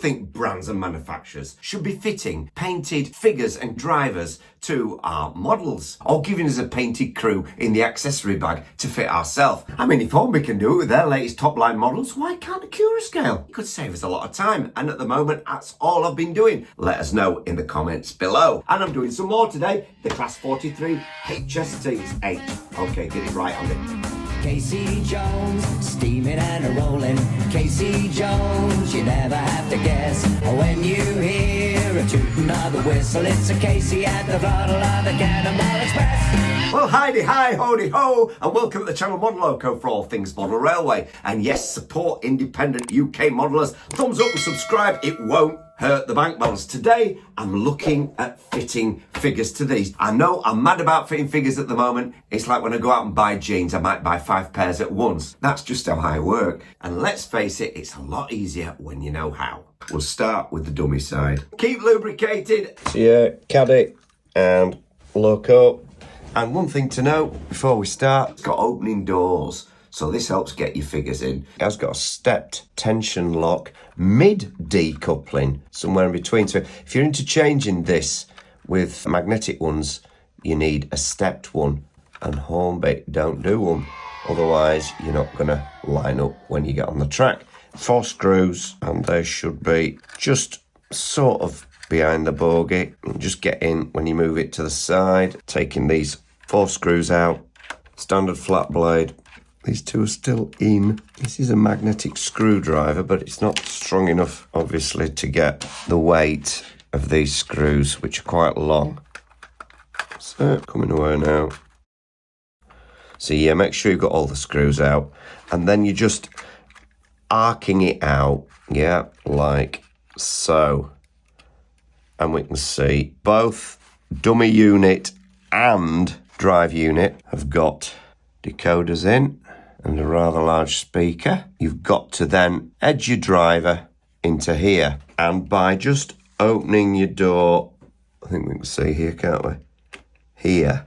think brands and manufacturers should be fitting painted figures and drivers to our models, or giving us a painted crew in the accessory bag to fit ourselves. I mean, if Hornby can do it with their latest top-line models, why can't a Curascale? It could save us a lot of time, and at the moment, that's all I've been doing. Let us know in the comments below. And I'm doing some more today. The Class 43 HST 8. Okay, get it right on it. Casey Jones, steaming and a-rolling. Casey Jones, you never have to guess. When you hear a tootin' of the whistle, it's a Casey at the throttle of the Cannonball Express. Well, hi, howdy ho, and welcome to the channel Modeloco for all things model railway. And yes, support independent UK modelers. Thumbs up and subscribe, it won't hurt the bank balance. Today, I'm looking at fitting figures to these. I know I'm mad about fitting figures at the moment. It's like when I go out and buy jeans, I might buy 5 pairs at once. That's just how I work. And let's face it, it's a lot easier when you know how. We'll start with the dummy side. Keep lubricated. So yeah, caddy and loco. And one thing to note before we start, it's got opening doors. So this helps get your figures in. It has got a stepped tension lock, mid-decoupling, somewhere in between. So if you're interchanging this with magnetic ones, you need a stepped one. And Hornby don't do them. Otherwise, you're not going to line up when you get on the track. 4 screws, and they should be just sort of behind the bogie. And just get in when you move it to the side. Taking these 4 screws out. Standard flat blade. These 2 are still in. This is a magnetic screwdriver, but it's not strong enough, obviously, to get the weight of these screws, which are quite long. So, coming away now. So, yeah, make sure you've got all the screws out. And then you're just arcing it out, yeah, like so. And we can see both dummy unit and drive unit have got decoders in and a rather large speaker. You've got to then edge your driver into here, and by just opening your door, I think we can see here, can't we? Here.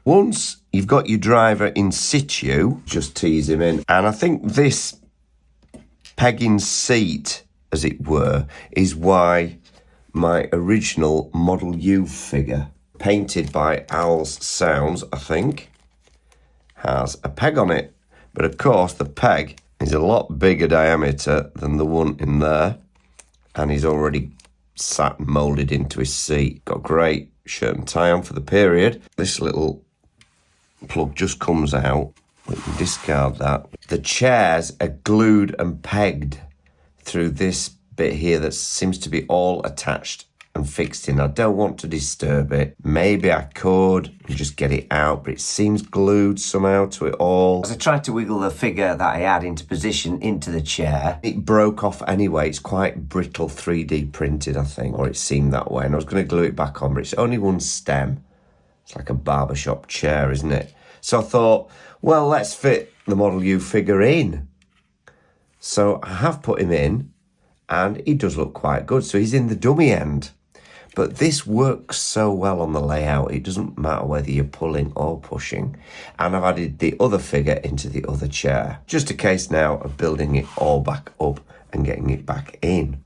Once you've got your driver in situ, just tease him in. And I think this pegging seat, as it were, is why my original Model U figure, painted by Owl's Sounds, I think, has a peg on it. But of course, the peg is a lot bigger diameter than the one in there, and he's already sat and moulded into his seat. Got a great shirt and tie on for the period. This little plug just comes out. We can discard that. The chairs are glued and pegged through this bit here that seems to be all attached and fixed in. I don't want to disturb it. Maybe I could and just get it out, but it seems glued somehow to it all. As I tried to wiggle the figure that I had into position into the chair, it broke off anyway. It's quite brittle 3D printed, I think, or it seemed that way. And I was going to glue it back on, but it's only one stem. It's like a barbershop chair, isn't it? So I thought, well, let's fit the Model U figure in. So I have put him in, and he does look quite good. So he's in the dummy end. But this works so well on the layout, it doesn't matter whether you're pulling or pushing. And I've added the other figure into the other chair. Just a case now of building it all back up and getting it back in.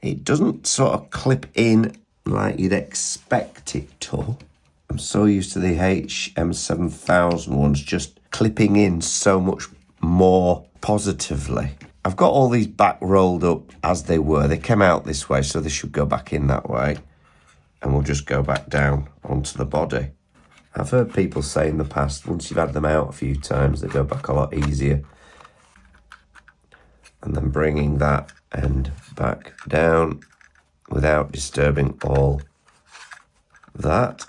It doesn't sort of clip in like you'd expect it to. I'm so used to the HM7000 ones just clipping in so much more positively. I've got all these back rolled up as they were. They came out this way, so they should go back in that way. And we'll just go back down onto the body. I've heard people say in the past, once you've had them out a few times, they go back a lot easier. And then bringing that end back down without disturbing all that.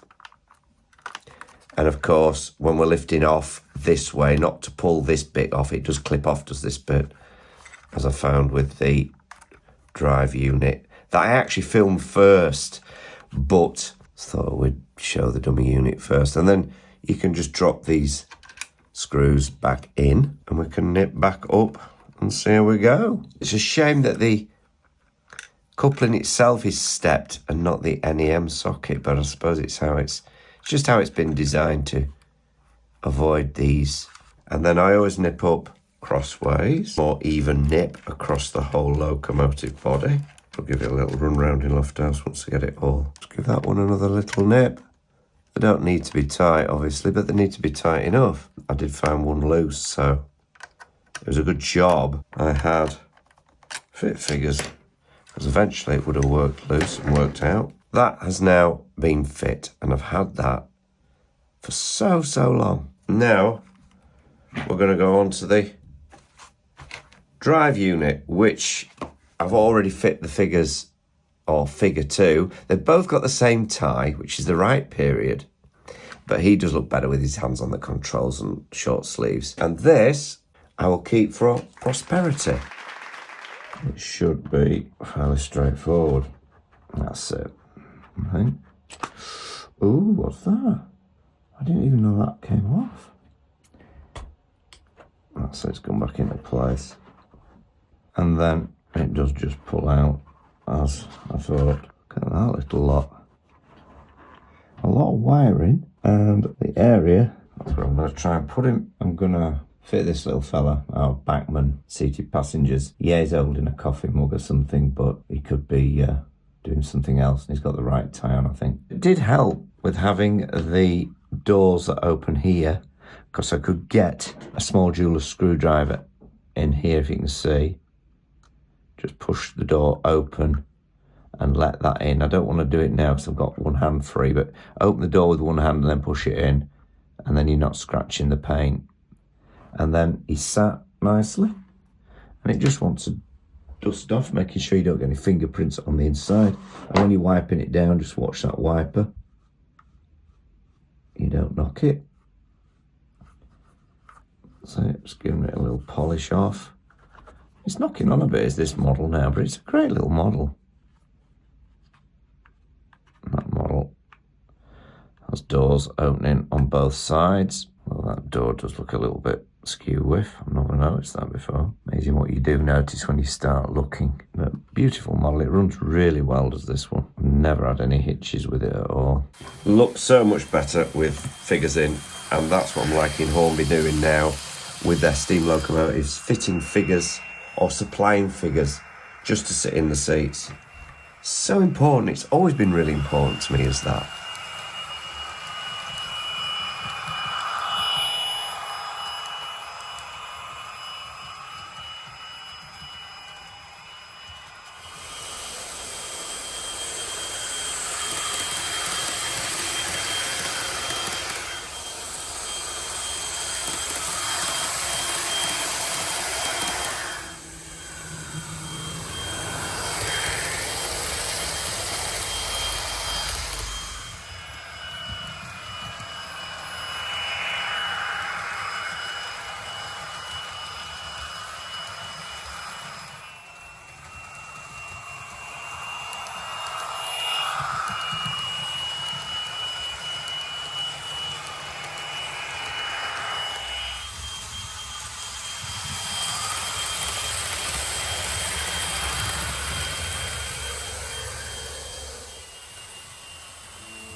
And of course, when we're lifting off this way, not to pull this bit off, it does clip off, does this bit, as I found with the drive unit that I actually filmed first, but thought we'd show the dummy unit first. And then you can just drop these screws back in and we can nip back up and see how we go. It's a shame that the coupling itself is stepped and not the NEM socket, but I suppose it's just how it's been designed to avoid these. And then I always nip up crossways, more even nip across the whole locomotive body. I'll give it a little run round in Lofthouse once I get it all. Let's give that one another little nip. They don't need to be tight, obviously, but they need to be tight enough. I did find one loose, so it was a good job I had fit figures, because eventually it would have worked loose and worked out. That has now been fit, and I've had that for so long. Now we're going to go on to the drive unit, which I've already fit the figures, or figure 2. They've both got the same tie, which is the right period, but he does look better with his hands on the controls and short sleeves. And this I will keep for prosperity. It should be fairly straightforward. That's it, I think. Ooh, what's that? I didn't even know that came off. That's it, it's gone back into place. And then it does just pull out, as I thought. Look at that little lot. A lot of wiring, and the area, that's where I'm going to try and put him. I'm going to fit this little fella, our backman, seated passengers. Yeah, he's holding a coffee mug or something, but he could be doing something else. He's got the right tie on, I think. It did help with having the doors that open here, because I could get a small jeweler's screwdriver in here, if you can see. Just push the door open and let that in. I don't want to do it now because I've got one hand free, but open the door with one hand and then push it in, and then you're not scratching the paint. And then he's sat nicely, and it just wants to dust off, making sure you don't get any fingerprints on the inside. And when you're wiping it down, just watch that wiper. You don't knock it. So just giving it a little polish off. It's knocking on a bit, is this model now, but it's a great little model. That model has doors opening on both sides. Well, that door does look a little bit skew-whiff. I've never noticed that before. Amazing what you do notice when you start looking. But beautiful model. It runs really well, does this one. I've never had any hitches with it at all. Looks so much better with figures in, and that's what I'm liking Hornby doing now with their steam locomotives, fitting figures or supplying figures just to sit in the seats. So important. It's always been really important to me, is that.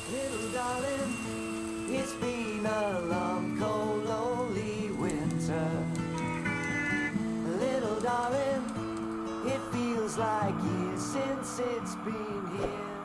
Little darling, it's been a long, cold, lonely winter. Little darling, it feels like years since it's been here.